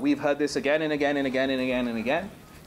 We've heard this again and again and again and again and again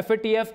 FATF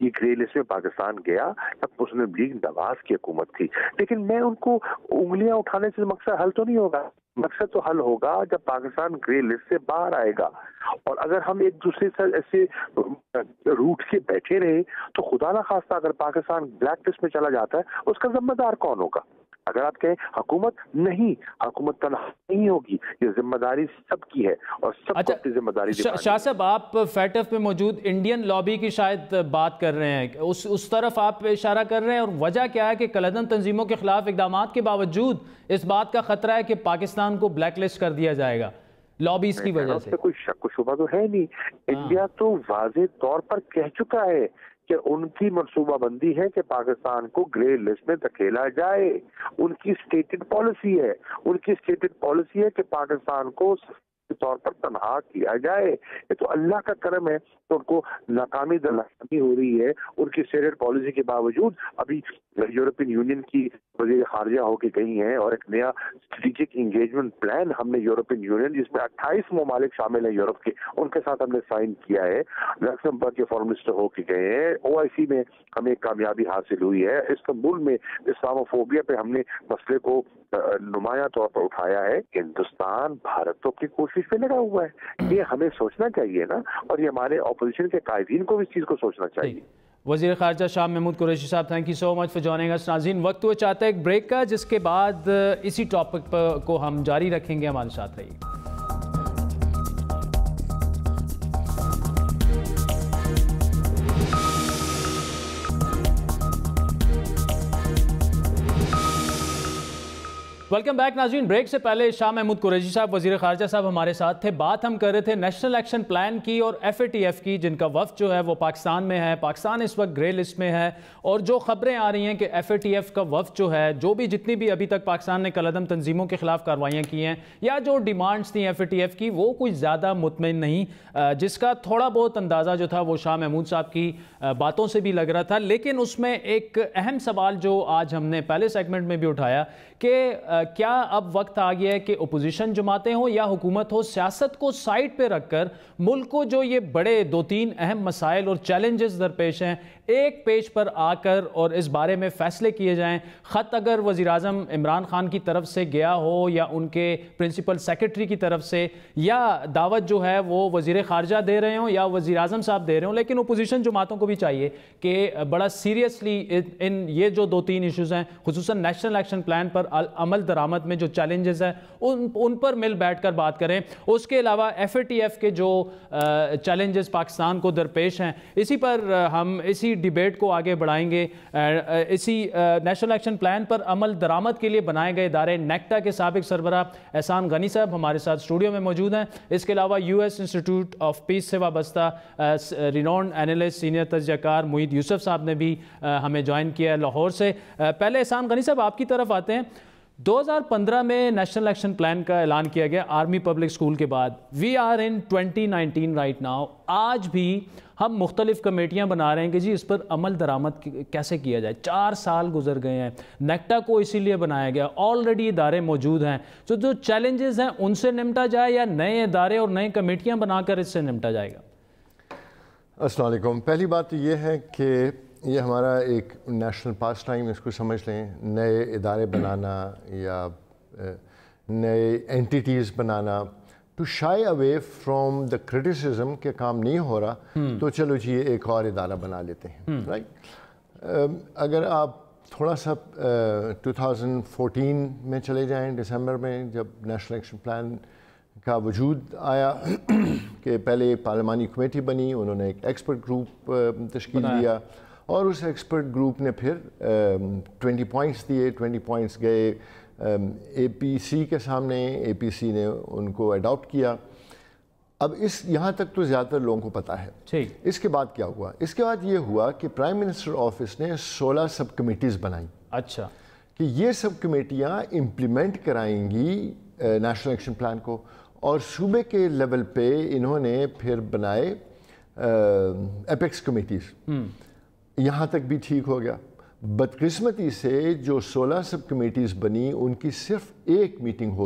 یہ grey list میں پاکستان گیا تب مسلم league نواز کی حکومت تھی. لیکن میں ان کو انگلیاں اٹھانے سے مقصد حل تو نہیں ہوگا. مقصد تو حل ہوگا جب پاکستان گرے لسٹ سے باہر آئے گا. اور اگر ہم ایک دوسرے سے ایسے روٹ کے بیٹھے رہے تو خدا نہ خواستہ اگر پاکستان بلیک لسٹ میں چلا جاتا ہے اس کا ذمہ دار کون ہوگا؟ اگر آپ کہیں حکومت نہیں، حکومت تنہا نہیں ہوگی، یہ ذمہ داری سب کی ہے اور سب کو اپنی ذمہ داری نبھانی ہے. شاہ صاحب آپ فیٹف میں موجود انڈین لابی کی شاید بات کر رہے ہیں، اس طرف آپ اشارہ کر رہے ہیں، اور وجہ کیا ہے کہ کالعدم تنظیموں کے خلاف اقدامات کے باوجود اس بات کا خطرہ ہے کہ پاکستان کو بلیک لسٹ کر دیا جائے گا لابیز کی وجہ سے؟ کوئی شک و شبہ تو ہے نہیں. انڈیا تو واضح طور پر کہہ چکا ہے کہ ان کی منصوبہ بندی ہے کہ پاکستان کو گرے لسٹ میں دھکیلا جائے. ان کی سٹیٹڈ پالیسی ہے، ان کی سٹیٹڈ پالیسی ہے کہ پاکستان کو طور پر تنہا کیا جائے. یہ تو اللہ کا کرم ہے تو ان کو ناکامی در ناکامی ہو رہی ہے. ان کی سٹیٹڈ پالیسی کے باوجود ابھی یورپین یونین کی وزیر خارجہ ہو کے گئی ہیں اور ایک نیا اسٹریٹجک انگیجمنٹ پلان ہم نے یورپین یونین جس میں 28 ممالک شامل ہیں یورپ کے، ان کے ساتھ ہم نے سائن کیا ہے. لکسمبرگ کے فارن منسٹر ہو کے گئے ہیں. OIC میں ہمیں کامیابی حاصل ہوئی ہے. استنبول میں اسلاموفوبیا پہ ہم نے مسئلے کو نمایاں طور پر اٹھایا ہے. ہندوستان بھارت تو اپنی کوشش پہ لگا ہوا ہے. یہ ہمیں سوچنا چاہیے نا، اور یہ ہمارے اپوزیشن کے قائدین کو بھی اس چیز کو سوچنا چاہیے. وزیر خارجہ شاہ محمود قریشی صاحب، thank you so much for joining us. ناظرین، وقت ہوا چاہتا ہے ایک بریک کا، جس کے بعد اسی ٹاپک کو ہم جاری رکھیں گے. ہمارے ساتھ رہیے. ویلکم بیک ناظرین. بریک سے پہلے شاہ محمود قریشی صاحب وزیر خارجہ صاحب ہمارے ساتھ تھے. بات ہم کر رہے تھے نیشنل ایکشن پلان کی اور FATF کی، جن کا وفد جو ہے وہ پاکستان میں ہے. پاکستان اس وقت گرے لسٹ میں ہے، اور جو خبریں آ رہی ہیں کہ FATF کا وفد جو ہے، جو بھی جتنی بھی ابھی تک پاکستان نے کالعدم تنظیموں کے خلاف کارروائیاں کی ہیں یا جو ڈیمانڈز تھیں FATF کی، وہ کوئی زیادہ مطمئن نہیں، جس کا تھوڑا بہت اندازہ جو تھا وہ شاہ محمود صاحب کی باتوں سے بھی لگ رہا تھا. لیکن اس میں ایک اہم سوال جو آج ہم نے پہلے سیگمنٹ میں بھی اٹھایا کہ کیا اب وقت آ گیا ہے کہ اپوزیشن جماعتیں ہوں یا حکومت ہو، سیاست کو سائٹ پہ رکھ کر ملک کو جو یہ بڑے 2-3 اہم مسائل اور چیلنجز درپیش ہیں، ایک پیج پر آ کر اور اس بارے میں فیصلے کیے جائیں. خط اگر وزیراعظم عمران خان کی طرف سے گیا ہو یا ان کے پرنسپل سیکرٹری کی طرف سے، یا دعوت جو ہے وہ وزیر خارجہ دے رہے ہوں یا وزیراعظم صاحب دے رہے ہوں، لیکن اپوزیشن جماعتوں کو بھی چاہیے کہ بڑا سیریسلی ان یہ جو 2-3 ایشوز ہیں، خصوصاً نیشنل ایکشن پلان پر عمل درآمد میں جو چیلنجز ہیں ان پر مل بیٹھ کر بات کریں. اس کے علاوہ FATF کے جو چیلنجز پاکستان کو درپیش ہیں، اسی پر ہم اسی ڈیبیٹ کو آگے بڑھائیں گے. اسی نیشنل ایکشن پلان پر عمل درآمد کے لیے بنائے گئے ادارے نیکٹا کے سابق سربراہ احسان غنی صاحب ہمارے ساتھ اسٹوڈیو میں موجود ہیں. اس کے علاوہ US انسٹیٹیوٹ آف پیس سے وابستہ رینونڈ اینالسٹ سینئر تجزیہ کار محیط یوسف صاحب نے بھی ہمیں جوائن کیا ہے لاہور سے. پہلے احسان غنی صاحب آپ کی طرف آتے ہیں. 2015 میں نیشنل ایکشن پلان کا اعلان کیا گیا آرمی پبلک اسکول کے بعد. We are in 2019 right now. آج بھی ہم مختلف کمیٹیاں بنا رہے ہیں کہ جی اس پر عمل درآمد کیسے کیا جائے. 4 سال گزر گئے ہیں. نیکٹا کو اسی لیے بنایا گیا، آلریڈی ادارے موجود ہیں. تو جو چیلنجز ہیں ان سے نمٹا جائے یا نئے ادارے اور نئے کمیٹیاں بنا کر اس سے نمٹا جائے گا؟ السلام علیکم. پہلی بات تو یہ ہے کہ یہ ہمارا ایک نیشنل پاس ٹائم اس کو سمجھ لیں. نئے ادارے بنانا یا نئے اینٹیٹیز بنانا to shy away from the criticism کہ کام نہیں ہو رہا تو چلو جی ایک اور ادارہ بنا لیتے ہیں. رائٹ. اگر آپ تھوڑا سا 2014 میں چلے جائیں، دسمبر میں جب نیشنل ایکشن پلان کا وجود آیا کہ پہلے ایک پارلیمانی کمیٹی بنی، انہوں نے ایک ایکسپرٹ گروپ تشکیل دیا اور اس ایکسپرٹ گروپ نے پھر 20 پوائنٹس دیے. 20 پوائنٹس گئے APC کے سامنے. APC نے ان کو اڈاپٹ کیا. اب یہاں تک تو زیادہ تر لوگوں کو پتہ ہے. اس کے بعد کیا ہوا؟ اس کے بعد یہ ہوا کہ پرائم منسٹر آفس نے 16 سب کمیٹیز بنائیں. اچھا. کہ یہ سب کمیٹیاں امپلیمنٹ کرائیں گی نیشنل ایکشن پلان کو، اور صوبے کے لیول پہ انہوں نے پھر بنائے ایپیکس کمیٹیز. یہاں تک بھی ٹھیک ہو گیا. بدقسمتی سے جو 16 سب کمیٹیز بنی ان کی صرف ایک میٹنگ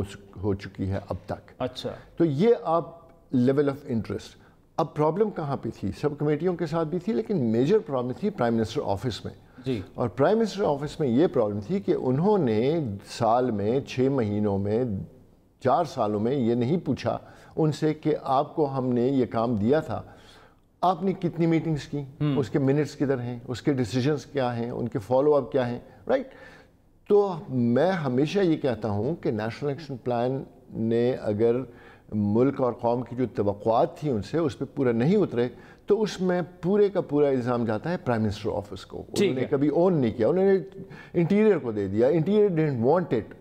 ہو چکی ہے اب تک. اچھا. تو یہ آپ لیول آف انٹرسٹ. اب پرابلم کہاں پہ تھی؟ سب کمیٹیوں کے ساتھ بھی تھی، لیکن میجر پرابلم تھی پرائم منسٹر آفس میں. جی. اور پرائم منسٹر آفس میں یہ پرابلم تھی کہ انہوں نے سال میں 6 مہینوں میں 4 سالوں میں یہ نہیں پوچھا ان سے کہ آپ کو ہم نے یہ کام دیا تھا، آپ نے کتنی میٹنگز کی، اس کے منٹس کدھر ہیں، اس کے ڈیسیجنز کیا ہیں، ان کے فالو اپ کیا ہیں، رائٹ. تو میں ہمیشہ یہ کہتا ہوں کہ نیشنل ایکشن پلان نے اگر ملک اور قوم کی جو توقعات تھیں ان سے اس پہ پورا نہیں اترے تو اس میں پورے کا پورا الزام جاتا ہے پرائم منسٹر آفس کو. انہوں نے کبھی اون نہیں کیا، انہوں نے انٹیریئر کو دے دیا، انٹیریئر ڈیڈنٹ وانٹ اٹ.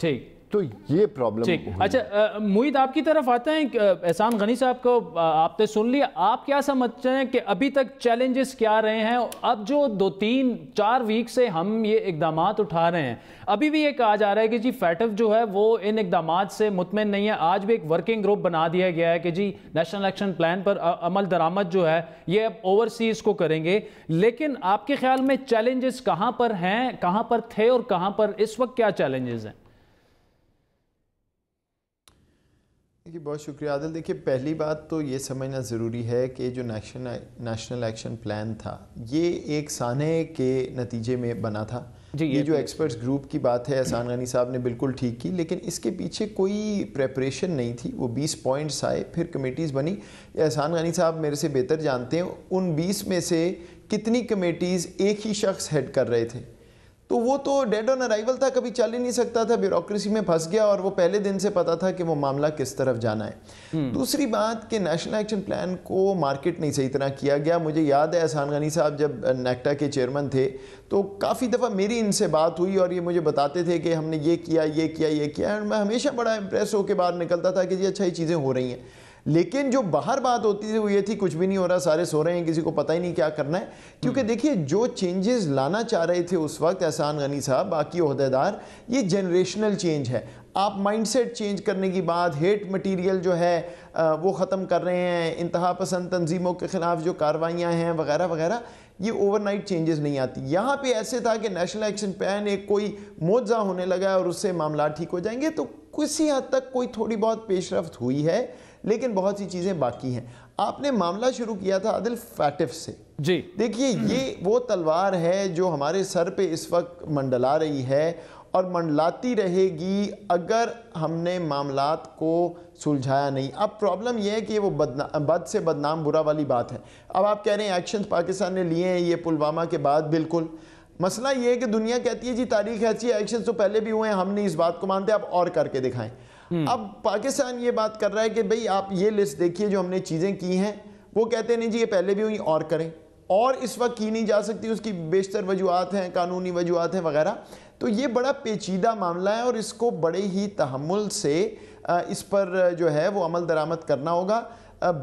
ٹھیک. تو یہ پرابلم. اچھا معید آپ کی طرف آتے ہیں. احسان غنی صاحب کو آپ نے سن لیا، آپ کیا سمجھتے ہیں کہ ابھی تک چیلنجز کیا رہے ہیں؟ اب جو 2-3-4 ویک سے ہم یہ اقدامات اٹھا رہے ہیں، ابھی بھی یہ کہا جا رہا ہے کہ جی فیٹف جو ہے وہ ان اقدامات سے مطمئن نہیں ہے. آج بھی ایک ورکنگ گروپ بنا دیا گیا ہے کہ جی نیشنل ایکشن پلان پر عمل درآمد جو ہے یہ اب اوورسیز کو کریں گے. لیکن آپ کے خیال میں چیلنجز کہاں پر ہیں، کہاں پر تھے اور کہاں پر اس وقت کیا چیلنجز ہیں؟ دیکھیے بہت شکریہ عادل. دیکھیے پہلی بات تو یہ سمجھنا ضروری ہے کہ جو نیشنل ایکشن پلان تھا یہ ایک سانحے کے نتیجے میں بنا تھا. یہ جو ایکسپرٹس گروپ کی بات ہے احسان غنی صاحب نے بالکل ٹھیک کی، لیکن اس کے پیچھے کوئی پریپریشن نہیں تھی. وہ 20 پوائنٹس آئے، پھر کمیٹیز بنی. احسان غنی صاحب میرے سے بہتر جانتے ہیں ان 20 میں سے کتنی کمیٹیز ایک ہی شخص ہیڈ کر رہے تھے. تو وہ تو ڈیڈ آن ارائیول تھا، کبھی چل ہی نہیں سکتا تھا، بیوروکریسی میں پھنس گیا اور وہ پہلے دن سے پتا تھا کہ وہ معاملہ کس طرف جانا ہے. دوسری بات کہ نیشنل ایکشن پلان کو مارکیٹ نہیں صحیح طرح کیا گیا. مجھے یاد ہے احسان غنی صاحب جب نیکٹا کے چیئرمین تھے تو کافی دفعہ میری ان سے بات ہوئی اور یہ مجھے بتاتے تھے کہ ہم نے یہ کیا یہ کیا یہ کیا، اور میں ہمیشہ بڑا امپریس ہو کے باہر نکلتا تھا کہ جی اچھا یہ چیزیں ہو رہی ہیں. لیکن جو باہر بات ہوتی تھی وہ یہ تھی کچھ بھی نہیں ہو رہا، سارے سو رہے ہیں، کسی کو پتہ ہی نہیں کیا کرنا ہے. کیونکہ دیکھیے جو چینجز لانا چاہ رہے تھے اس وقت احسان غنی صاحب، باقی عہدیدار، یہ جنریشنل چینج ہے. آپ مائنڈ سیٹ چینج کرنے کی بات، ہیٹ مٹیریل جو ہے وہ ختم کر رہے ہیں، انتہا پسند تنظیموں کے خلاف جو کاروائیاں ہیں وغیرہ وغیرہ، یہ اوور نائٹ چینجز نہیں آتی. یہاں پہ ایسے تھا کہ نیشنل ایکشن پلان ایک کوئی معجزہ ہونے لگا اور اس سے معاملات ٹھیک ہو جائیں گے. تو کسی حد تک کوئی تھوڑی بہت پیش رفت ہوئی ہے، لیکن بہت سی چیزیں باقی ہیں. آپ نے معاملہ شروع کیا تھا عادل فیٹف سے. جی دیکھیے یہ وہ تلوار ہے جو ہمارے سر پہ اس وقت منڈلا رہی ہے اور منڈلاتی رہے گی اگر ہم نے معاملات کو سلجھایا نہیں. اب پرابلم یہ ہے کہ وہ بد سے بدنام برا والی بات ہے. اب آپ کہہ رہے ہیں ایکشن پاکستان نے لیے ہیں یہ پلوامہ کے بعد، بالکل. مسئلہ یہ ہے کہ دنیا کہتی ہے جی تاریخ ایسی ہے، ایکشن تو پہلے بھی ہوئے ہیں، ہم نے اس بات کو مانتے، اب اور کر کے دکھائیں. اب پاکستان یہ بات کر رہا ہے کہ بھئی آپ یہ لسٹ دیکھیے جو ہم نے چیزیں کی ہیں. وہ کہتے ہیں نہیں جی یہ پہلے بھی ہوئی اور کریں، اور اس وقت کی نہیں جا سکتی، اس کی بیشتر وجوہات ہیں، قانونی وجوہات ہیں وغیرہ. تو یہ بڑا پیچیدہ معاملہ ہے اور اس کو بڑے ہی تحمل سے اس پر جو ہے وہ عمل درآمد کرنا ہوگا.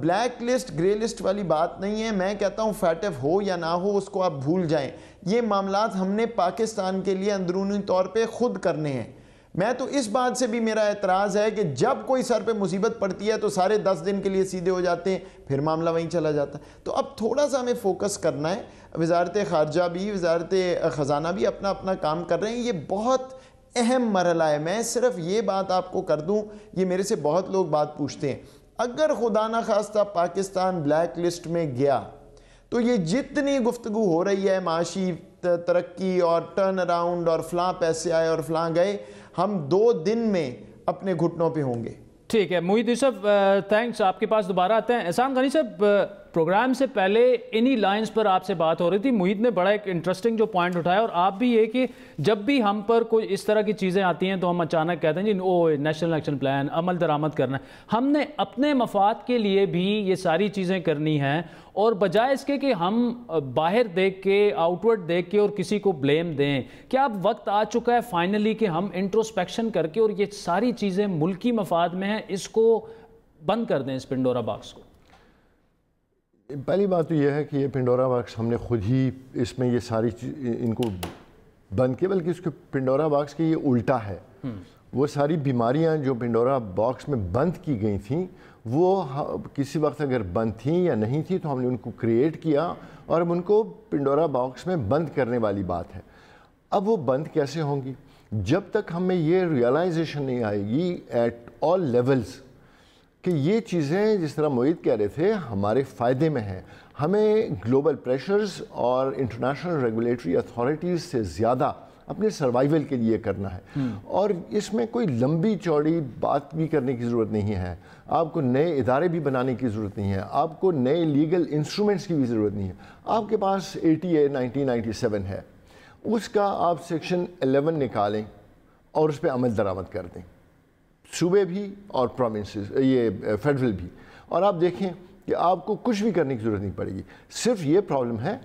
بلیک لسٹ گرے لسٹ والی بات نہیں ہے. میں کہتا ہوں فیٹف ہو یا نہ ہو اس کو آپ بھول جائیں. یہ معاملات ہم نے پاکستان کے لیے اندرونی طور پہ خود کرنے ہیں. میں تو اس بات سے بھی میرا اعتراض ہے کہ جب کوئی سر پہ مصیبت پڑتی ہے تو سارے 10 دن کے لیے سیدھے ہو جاتے ہیں، پھر معاملہ وہیں چلا جاتا ہے. تو اب تھوڑا سا ہمیں فوکس کرنا ہے. وزارت خارجہ بھی، وزارت خزانہ بھی اپنا اپنا کام کر رہے ہیں. یہ بہت اہم مرحلہ ہے. میں صرف یہ بات آپ کو کر دوں، یہ میرے سے بہت لوگ بات پوچھتے ہیں، اگر خدا نہ خواستہ پاکستان بلیک لسٹ میں گیا تو یہ جتنی گفتگو ہو رہی ہے معاشی ترقی اور ٹرن اراؤنڈ اور فلاں پیسے آئے اور فلاں گئے، ہم 2 دن میں اپنے گھٹنوں پہ ہوں گے. ٹھیک ہے معید یوسف، تھینکس. آپ کے پاس دوبارہ آتے ہیں. احسان غنی صاحب پروگرام سے پہلے انہی لائنز پر آپ سے بات ہو رہی تھی. معید نے بڑا ایک انٹرسٹنگ جو پوائنٹ اٹھایا، اور آپ بھی یہ کہ جب بھی ہم پر کوئی اس طرح کی چیزیں آتی ہیں تو ہم اچانک کہتے ہیں جی نیشنل ایکشن پلان عمل درآمد کرنا ہے. ہم نے اپنے مفاد کے لیے بھی یہ ساری چیزیں کرنی ہیں، اور بجائے اس کے کہ ہم باہر دیکھ کے آؤٹ ورڈ دیکھ کے اور کسی کو بلیم دیں. کیا اب وقت آ چکا ہے فائنلی کہ ہم انٹروسپیکشن کر کے اور یہ ساری چیزیں ملکی مفاد میں ہیں اس کو بند کر دیں، اس پنڈورا باکس کو؟ پہلی بات تو یہ ہے کہ یہ پنڈورا باکس ہم نے خود ہی اس میں یہ ساری ان کو بند کیا، بلکہ اس کے پنڈورا باکس کے یہ الٹا ہے. وہ ساری بیماریاں جو پنڈورا باکس میں بند کی گئی تھیں وہ کسی وقت اگر بند تھیں یا نہیں تھیں تو ہم نے ان کو کریٹ کیا اور اب ان کو پنڈورا باکس میں بند کرنے والی بات ہے. اب وہ بند کیسے ہوں گی؟ جب تک ہمیں یہ ریئلائزیشن نہیں آئے گی ایٹ آل لیولز کہ یہ چیزیں جس طرح معید کہہ رہے تھے ہمارے فائدے میں ہیں. ہمیں گلوبل پریشرز اور انٹرنیشنل ریگولیٹری اتھارٹیز سے زیادہ اپنے سروائیول کے لیے کرنا ہے, اور اس میں کوئی لمبی چوڑی بات بھی کرنے کی ضرورت نہیں ہے. آپ کو نئے ادارے بھی بنانے کی ضرورت نہیں ہے, آپ کو نئے لیگل انسٹرومنٹس کی بھی ضرورت نہیں ہے. آپ کے پاس ATA 1997 ہے, اس کا آپ سیکشن 11 نکالیں اور اس پہ عمل درآمد کر دیں, صوبے بھی اور پروونسز, یہ فیڈرل بھی, اور آپ دیکھیں کہ آپ کو کچھ بھی کرنے کی ضرورت نہیں پڑے گی. صرف یہ پرابلم ہے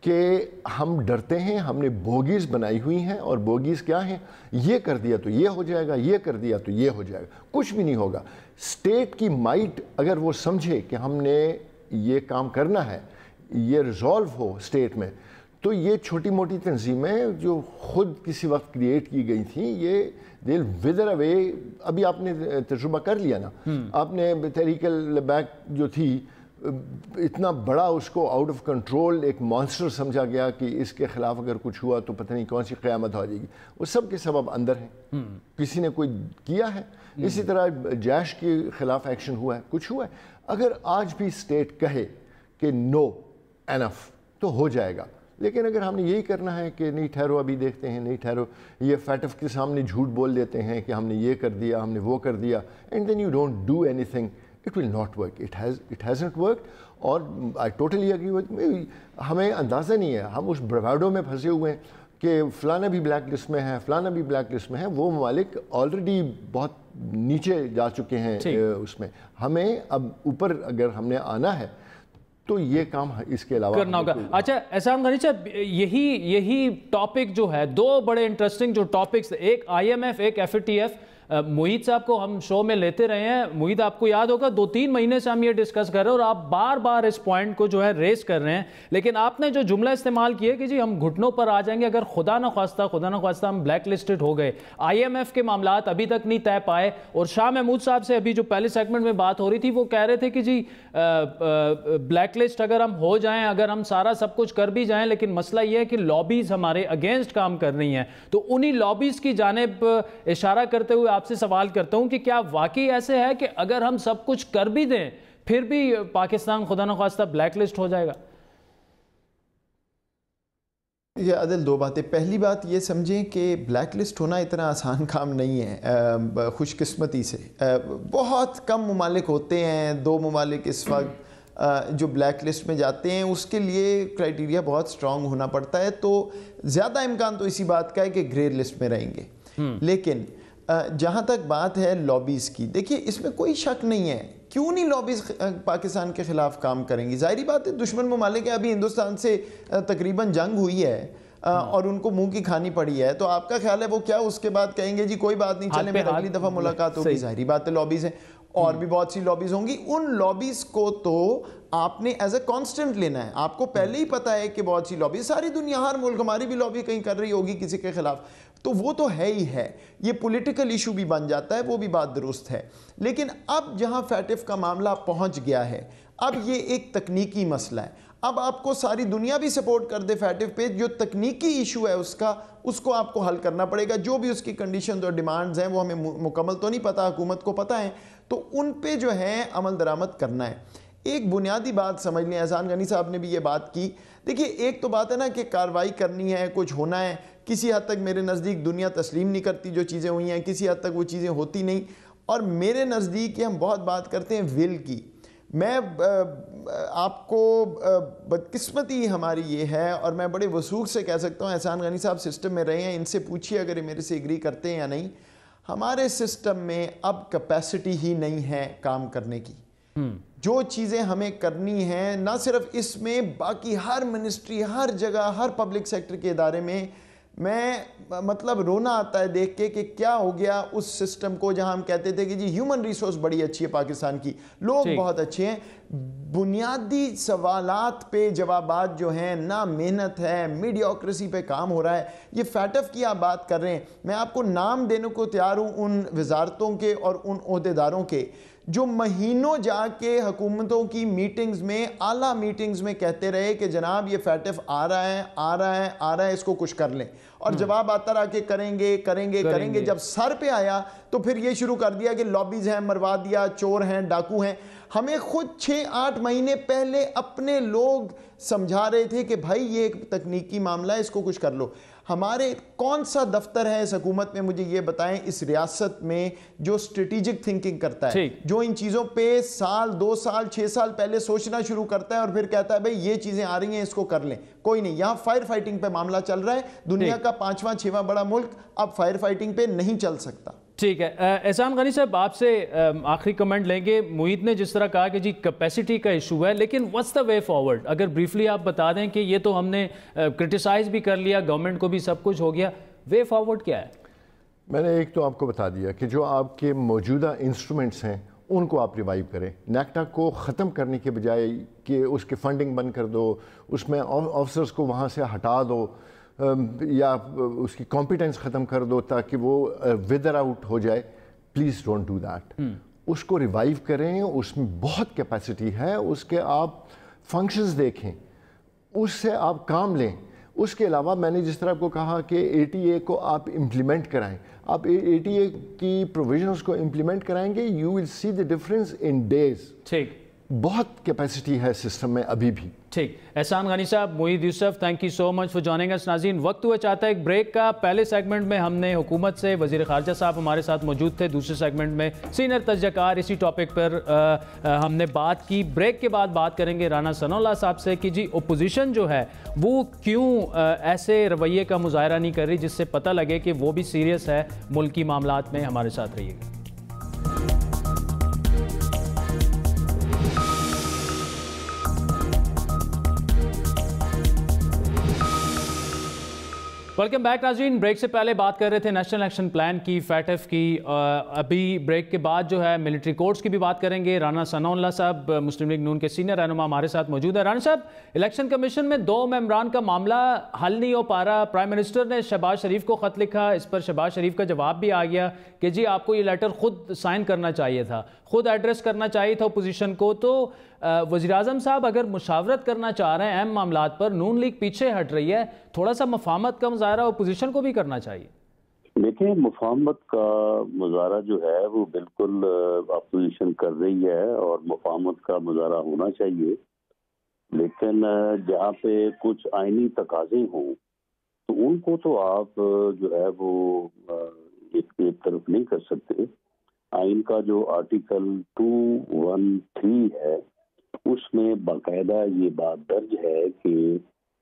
کہ ہم ڈرتے ہیں, ہم نے بوگیز بنائی ہوئی ہیں, اور بوگیز کیا ہیں, یہ کر دیا تو یہ ہو جائے گا, یہ کر دیا تو یہ ہو جائے گا, کچھ بھی نہیں ہوگا. اسٹیٹ کی مائٹ اگر وہ سمجھے کہ ہم نے یہ کام کرنا ہے, یہ ریزالو ہو اسٹیٹ میں, تو یہ چھوٹی موٹی تنظیمیں جو خود کسی وقت کریٹ کی گئی تھیں, یہ دل ودر اوے. ابھی آپ نے تجربہ کر لیا نا, آپ نے تحریک البیک جو تھی, اتنا بڑا اس کو آؤٹ آف کنٹرول ایک مانسٹر سمجھا گیا کہ اس کے خلاف اگر کچھ ہوا تو پتہ نہیں کون سی قیامت ہو جائے گی. وہ سب کے سبب اندر ہیں, کسی نے کوئی کیا ہے. اسی طرح جیش کے خلاف ایکشن ہوا ہے, کچھ ہوا ہے. اگر آج بھی اسٹیٹ کہے کہ نو انف تو ہو جائے گا, لیکن اگر ہم نے یہی کرنا ہے کہ نہیں ٹھہرو ابھی دیکھتے ہیں, نہیں ٹھہرو, یہ فیٹف کے سامنے جھوٹ بول دیتے ہیں کہ ہم نے یہ کر دیا, ہم نے وہ کر دیا, and then you don't do اینی تھنگ, it will not work. It hasn't worked. اور I totally agree with me. ہمیں اندازہ نہیں ہے, ہم اس برویڈو میں پھنسے ہوئے ہیں کہ فلانا بھی بلیک لسٹ میں ہے, فلانا بھی بلیک لسٹ میں ہے. وہ ممالک آلریڈی بہت نیچے جا چکے ہیں اس میں. ہمیں اب اوپر اگر ہم نے آنا ہے تو یہ کام اس کے علاوہ کرنا ہوگا. اچھا احسان غنی صاحب, یہی ٹاپک جو ہے, دو بڑے انٹرسٹنگ جو ٹاپکس, ایک IMF, ایک FATF. معید صاحب کو ہم شو میں لیتے رہے ہیں. معید, آپ کو یاد ہوگا 2-3 مہینے سے ہم یہ ڈسکس کر رہے ہیں اور آپ بار بار اس پوائنٹ کو جو ہے ریز کر رہے ہیں, لیکن آپ نے جو جملہ استعمال کیا کہ جی ہم گھٹنوں پر آ جائیں گے اگر خدا نہ خواستہ ہم بلیک لسٹڈ ہو گئے. IMF کے معاملات ابھی تک نہیں طے پائے, اور شاہ محمود صاحب سے ابھی جو پہلے سیگمنٹ میں بات ہو رہی تھی وہ کہہ رہے تھے کہ جی بلیک لسٹ اگر ہم ہو جائیں, اگر ہم سارا سب کچھ کر بھی جائیں, لیکن مسئلہ یہ ہے کہ لابیز ہمارے اگینسٹ کام کر رہی ہیں. تو انہی لابیز کی جانب اشارہ کرتے ہوئے آپ سے سوال کرتا ہوں کہ کیا واقعی ایسے ہے کہ اگر ہم سب کچھ کر بھی دیں پھر بھی پاکستان خدا نہ خواستہ بلیک لسٹ ہو جائے گا؟ یہ عادل, دو باتیں. پہلی بات یہ سمجھیں کہ بلیک لسٹ ہونا اتنا آسان کام نہیں ہے. خوش قسمتی سے بہت کم ممالک ہوتے ہیں, 2 ممالک اس وقت جو بلیک لسٹ میں جاتے ہیں. اس کے لیے کرائٹیریا بہت سٹرونگ ہونا پڑتا ہے, تو زیادہ امکان تو اسی بات کا ہے کہ گرے لسٹ میں رہیں گے. لیکن جہاں تک بات ہے لابیز کی, دیکھیے اس میں کوئی شک نہیں ہے, کیوں نہیں لابیز پاکستان کے خلاف کام کریں گی. ظاہری بات ہے دشمن ممالک ہے, ابھی ہندوستان سے تقریباً جنگ ہوئی ہے اور ان کو منہ کی کھانی پڑی ہے, تو آپ کا خیال ہے وہ کیا اس کے بعد کہیں گے جی کوئی بات نہیں, چلیں پھر اگلی دفعہ ملاقات ہوگی. ظاہری بات ہے لابیز ہیں, اور بھی بہت سی لابیز ہوں گی. ان لابیز کو تو آپ نے ایز اے کانسٹنٹ لینا ہے. آپ کو پہلے ہی پتا ہے کہ بہت سی لابیز, ساری دنیا, ہر ملک, ہماری بھی لابی کہیں کر رہی ہوگی کسی کے خلاف, تو وہ تو ہے ہی ہے. یہ پولیٹیکل ایشو بھی بن جاتا ہے, وہ بھی بات درست ہے. لیکن اب جہاں فیٹف کا معاملہ پہنچ گیا ہے, اب یہ ایک تکنیکی مسئلہ ہے. اب آپ کو ساری دنیا بھی سپورٹ کر دے فیٹف پہ, جو تکنیکی ایشو ہے اس کو آپ کو حل کرنا پڑے گا. جو بھی اس کی کنڈیشنز اور ڈیمانڈز ہیں وہ ہمیں مکمل تو نہیں پتا, حکومت کو پتا ہے, تو ان پہ جو ہے عمل درآمد کرنا ہے. ایک بنیادی بات سمجھ لیں, احسان غنی صاحب نے بھی یہ بات کی. دیکھیے ایک تو بات ہے نا کہ کارروائی کرنی ہے, کچھ ہونا ہے. کسی حد تک میرے نزدیک دنیا تسلیم نہیں کرتی جو چیزیں ہوئی ہیں, کسی حد تک وہ چیزیں ہوتی نہیں. اور میرے نزدیک ہم بہت بات کرتے ہیں ول کی. میں آپ کو بدقسمتی ہماری یہ ہے, اور میں بڑے وثوق سے کہہ سکتا ہوں, احسان غنی صاحب سسٹم میں رہے ہیں, ان سے پوچھیے اگر یہ میرے سے ایگری کرتے ہیں یا نہیں. ہمارے سسٹم میں اب کیپیسٹی ہی نہیں ہے کام کرنے کی. جو چیزیں ہمیں کرنی ہیں, نہ صرف اس میں, باقی ہر منسٹری, ہر جگہ, ہر پبلک سیکٹر کے ادارے میں, میں مطلب رونا آتا ہے دیکھ کے کہ کیا ہو گیا اس سسٹم کو جہاں ہم کہتے تھے کہ جی ہیومن ریسورس بڑی اچھی ہے پاکستان کی, لوگ بہت اچھے ہیں, بنیادی سوالات پہ جوابات جو ہیں, نہ محنت ہے, میڈیوکریسی پہ کام ہو رہا ہے. یہ فیٹف کی آپ بات کر رہے ہیں, میں آپ کو نام دینے کو تیار ہوں ان وزارتوں کے اور ان عہدیداروں کے جو مہینوں جا کے حکومتوں کی میٹنگز میں اعلیٰ میٹنگز میں کہتے رہے کہ جناب یہ فیٹف آ رہا ہے آ رہا ہے آ رہا ہے، اس کو کچھ کر لیں، اور جواب آتا رہا کہ کریں گے کریں گے کریں گے. جب سر پہ آیا تو پھر یہ شروع کر دیا کہ لابیز ہیں، مروا دیا، چور ہیں، ڈاکو ہیں. ہمیں خود 6-8 مہینے پہلے اپنے لوگ سمجھا رہے تھے کہ بھائی یہ ایک تکنیکی معاملہ ہے، اس کو کچھ کر لو. ہمارے کون سا دفتر ہے اس حکومت میں، مجھے یہ بتائیں، اس ریاست میں جو اسٹریٹجک تھنکنگ کرتا ہے، جو ان چیزوں پہ سال 2 سال 6 سال پہلے سوچنا شروع کرتا ہے اور پھر کہتا ہے بھئی یہ چیزیں آ رہی ہیں اس کو کر لیں؟ کوئی نہیں. یہاں فائر فائٹنگ پہ معاملہ چل رہا ہے. دنیا کا 5واں 6واں بڑا ملک اب فائر فائٹنگ پہ نہیں چل سکتا. ٹھیک ہے. احسان غنی صاحب آپ سے آخری کمنٹ لیں گے. محیط نے جس طرح کہا کہ جی کیپیسٹی کا ایشو ہے، لیکن what's the way forward؟ اگر بریفلی آپ بتا دیں کہ یہ تو ہم نے کرٹیسائز بھی کر لیا، گورنمنٹ کو بھی سب کچھ ہو گیا، وے فارورڈ کیا ہے؟ میں نے ایک تو آپ کو بتا دیا کہ جو آپ کے موجودہ انسٹرومنٹس ہیں ان کو آپ ریوائیو کریں. نیکٹا کو ختم کرنے کے بجائے کہ اس کی فنڈنگ بند کر دو، اس میں آفیسرز کو وہاں سے ہٹا دو یا اس کی کمپیٹنس ختم کر دو تاکہ وہ ویدر آؤٹ ہو جائے. Please don't do that. اس کو ریوائیو کریں، اس میں بہت کیپیسٹی ہے، اس کے آپ فنکشنز دیکھیں، اس سے آپ کام لیں. اس کے علاوہ میں نے جس طرح آپ کو کہا کہ ATA کو آپ امپلیمنٹ کرائیں، آپ ATA کی پروویژنز کو امپلیمنٹ کرائیں گے، you will see the difference in these. ٹھیک، بہت کیپیسٹی ہے سسٹم میں ابھی بھی. ٹھیک. احسان غنی صاحب، Moeed Yusuf, thank you so much for joining us. ناظرین، وقت ہوا چاہتا ہے ایک بریک کا. پہلے سیگمنٹ میں ہم نے حکومت سے وزیر خارجہ صاحب ہمارے ساتھ موجود تھے، دوسرے سیگمنٹ میں سینئر تجزیہ کار اسی ٹاپک پر ہم نے بات کی. بریک کے بعد بات کریں گے رانا ثناء اللہ صاحب سے کہ جی اپوزیشن جو ہے وہ کیوں ایسے رویے کا مظاہرہ نہیں کر رہی، جس سے پتہ لگے کہ وہ بھی سیریس ہے ملکی معاملات میں. ہمارے ساتھ رہیے گا. ویلکم بیک ناظرین. بریک سے پہلے بات کر رہے تھے نیشنل ایکشن پلان کی، فیٹف کی. ابھی بریک کے بعد جو ہے ملٹری کورٹس کی بھی بات کریں گے. رانا ثناء اللہ صاحب مسلم لیگ نون کے سینئر رہنما ہمارے ساتھ موجود ہے. رانا صاحب، الیکشن کمیشن میں 2 ممبران کا معاملہ حل نہیں ہو پا رہا. پرائم منسٹر نے شہباز شریف کو خط لکھا، اس پر شہباز شریف کا جواب بھی آ گیا کہ جی آپ کو یہ لیٹر خود سائن کرنا چاہیے تھا، خود ایڈریس کرنا چاہیے تھا اپوزیشن کو. تو وزیراعظم صاحب اگر مشاورت کرنا چاہ رہے ہیں اہم معاملات پر، نون لیگ پیچھے ہٹ رہی ہے، تھوڑا سا مفاہمت کا مظاہرہ اپوزیشن کو بھی کرنا چاہیے. دیکھیں، مفاہمت کا مظاہرہ جو ہے وہ بالکل اپوزیشن کر رہی ہے اور مفاہمت کا مظاہرہ ہونا چاہیے، لیکن جہاں پہ کچھ آئینی تقاضے ہوں تو ان کو تو آپ جو ہے وہ ایک طرف نہیں کر سکتے. آئین کا جو آرٹیکل 213 ہے اس میں باقاعدہ یہ بات درج ہے کہ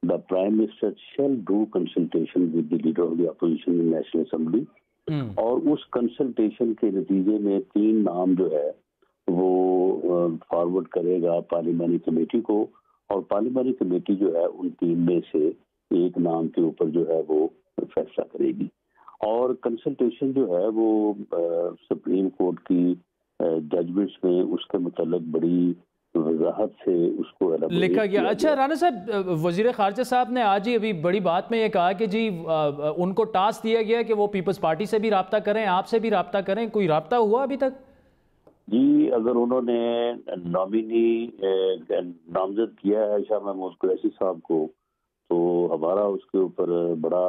the prime minister shell do consultation with the leader of the opposition in national assembly, اور اس کنسلٹیشن کے نتیجے میں 3 نام جو ہے وہ فارورڈ کرے گا پارلیمانی کمیٹی کو، اور پارلیمانی کمیٹی جو ہے ان 3 میں سے ایک نام کے اوپر جو ہے وہ فیصلہ کرے گی. اور کنسلٹیشن جو ہے وہ سپریم کورٹ کی ججمنٹس میں اس کے متعلق بڑی وضاحت سے اس کو لکھا گیا. اچھا رانا صاحب، وزیر خارجہ صاحب نے آج ہی ابھی بڑی بات میں یہ کہا کہ جی ان کو ٹاسک دیا گیا کہ وہ پیپلز پارٹی سے بھی رابطہ کریں، آپ سے بھی رابطہ کریں. کوئی رابطہ ہوا ابھی تک؟ جی، اگر انہوں نے نامینی نامزد کیا ہے شاہ محمود قریشی صاحب کو، تو ہمارا اس کے اوپر بڑا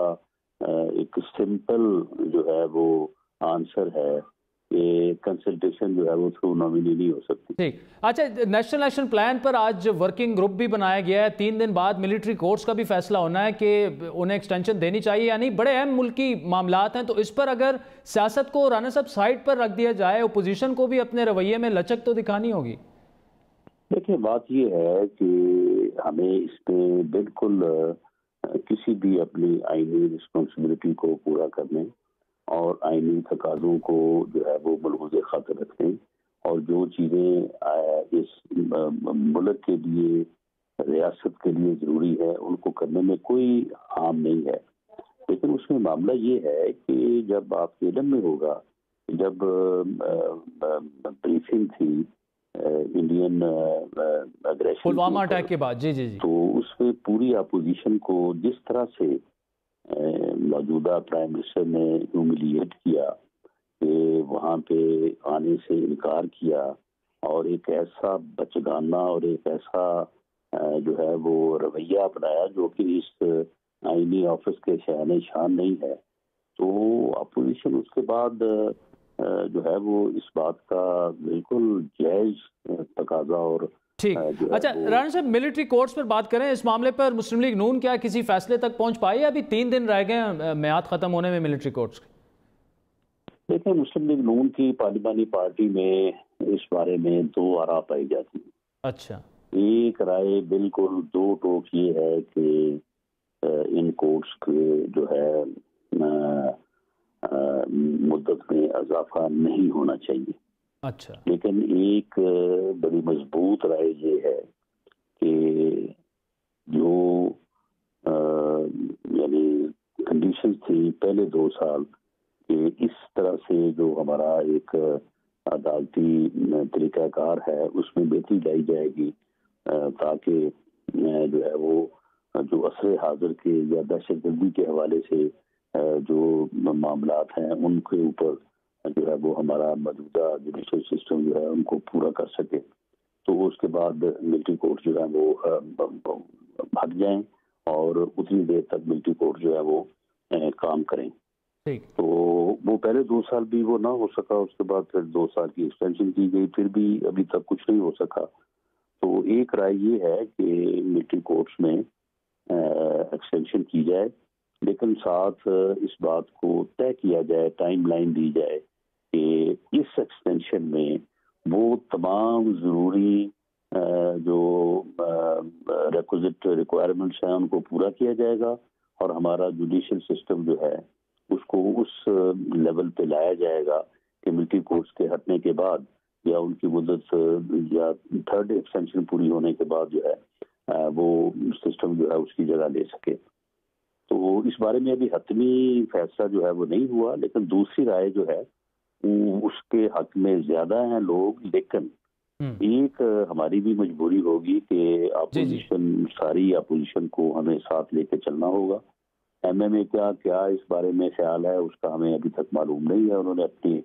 ایک سمپل جو ہے وہ آنسر ہے کہ کنسلٹیشن جو ہے وہ تھرو نامینی نہیں ہو سکتی. ٹھیک. اچھا، نیشنل ایکشن پلان پر آج ورکنگ گروپ بھی بنایا گیا ہے. 3 دن بعد ملٹری کورٹس کا بھی فیصلہ ہونا ہے کہ انہیں ایکسٹینشن دینی چاہیے یا نہیں. بڑے اہم ملکی معاملات ہیں، تو اس پر اگر سیاست کو رانا صاحب سائڈ پر رکھ دیا جائے، اپوزیشن کو بھی اپنے رویے میں لچک تو دکھانی ہوگی. دیکھیں، بات یہ ہے کہ ہمیں اس میں بالکل کسی بھی اپنی آئینی رسپانسبلٹی کو پورا کرنے اور آئینی تقاضوں کو جو ہے وہ ملحوظ خاطر رکھنے، اور جو چیزیں اس ملک کے لیے، ریاست کے لیے ضروری ہے ان کو کرنے میں کوئی حرام نہیں ہے. لیکن اس میں معاملہ یہ ہے کہ جب آپ کے علم میں ہوگا، جب بریفنگ تھی انڈین اگریشن پلوامہ اٹیک کے بعد، جی جی جی، تو اس میں پوری اپوزیشن کو جس طرح سے موجودہ پرائم منسٹر نے ہیوملیٹ کیا کہ وہاں پہ آنے سے انکار کیا اور ایک ایسا بچگانہ اور ایک ایسا جو ہے وہ رویہ اپنایا جو کہ اس آئینی آفس کے شان شان نہیں ہے، تو اپوزیشن اس کے بعد جو ہے وہ اس بات کا بالکل جائز تقاضا اور ٹھیک۔ اچھا رانا صاحب، ملٹری کورٹس پر بات کریں، اس معاملے پر مسلم لیگ نون کیا کسی فیصلے تک پہنچ پائی؟ ابھی 3 دن رہ گئے ہیں میعاد ختم ہونے میں ملٹری کورٹس کے۔ دیکھیں، مسلم لیگ نون کی پارلیمانی پارٹی میں اس بارے میں 2 آراء پائی جاتی ہیں۔ اچھا، ایک رائے بالکل 2 ٹوک یہ ہے کہ ان کورٹس کے جو ہے مدت میں اضافہ نہیں ہونا چاہیے۔ اچھا، لیکن ایک بڑی مضبوط رائے یہ ہے کہ جو یعنی کنڈیشن تھی پہلے 2 سال کہ اس طرح سے جو ہمارا ایک عدالتی طریقہ کار ہے اس میں بہتری لائی جائے گی تاکہ جو ہے وہ جو عصر حاضر کے یا دہشت گردی کے حوالے سے جو معاملات ہیں ان کے اوپر جو ہے وہ ہمارا موجودہ جوڈیشل سسٹم جو ہے ان کو پورا کر سکے، تو اس کے بعد ملٹری کورٹ جو ہے وہ ہٹ جائیں اور اتنی دیر تک ملٹری کورٹ جو ہے وہ کام کریں۔ تو وہ پہلے 2 سال بھی وہ نہ ہو سکا، اس کے بعد پھر 2 سال کی ایکسٹینشن کی گئی، پھر بھی ابھی تک کچھ نہیں ہو سکا۔ تو ایک رائے یہ ہے کہ ملٹری کورٹس میں ایکسٹینشن کی جائے، لیکن ساتھ اس بات کو طے کیا جائے، ٹائم لائن دی جائے کہ اس ایکسٹینشن میں وہ تمام ضروری جو ریکوزٹ ریکوائرمنٹس ہیں ان کو پورا کیا جائے گا اور ہمارا جوڈیشل سسٹم جو ہے اس کو اس لیول پہ لایا جائے گا کہ ملٹری کورٹس کے ہٹنے کے بعد یا ان کی مدت یا 3rd ایکسٹینشن پوری ہونے کے بعد جو ہے وہ سسٹم جو ہے اس کی جگہ لے سکے۔ تو اس بارے میں ابھی حتمی فیصلہ جو ہے وہ نہیں ہوا، لیکن دوسری رائے جو ہے اس کے حق میں زیادہ ہیں لوگ، لیکن ایک ہماری بھی مجبوری ہوگی کہ اپوزیشن ساری اپوزیشن کو ہمیں ساتھ لے کے چلنا ہوگا۔ ایم ایم اے کیا اس بارے میں خیال ہے اس کا ہمیں ابھی تک معلوم نہیں ہے، انہوں نے اپنی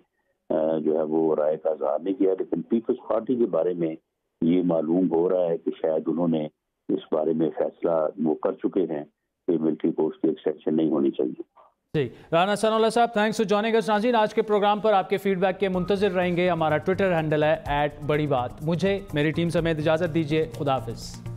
جو ہے وہ رائے کا اظہار نہیں کیا، لیکن پیپلز پارٹی کے بارے میں یہ معلوم ہو رہا ہے کہ شاید انہوں نے اس بارے میں فیصلہ وہ کر چکے ہیں کہ ملٹری کورٹس کی ایکسٹینشن نہیں ہونی چاہیے۔ جی، رانا ثناء اللہ صاحب، تھینکس فار جوائننگ اس۔ ناظرین، آج کے پروگرام پر آپ کے فیڈ بیک کے منتظر رہیں گے۔ ہمارا ٹویٹر ہینڈل ہے @بڑی بات۔ مجھے میری ٹیم سمیت اجازت دیجیے، خدا حافظ۔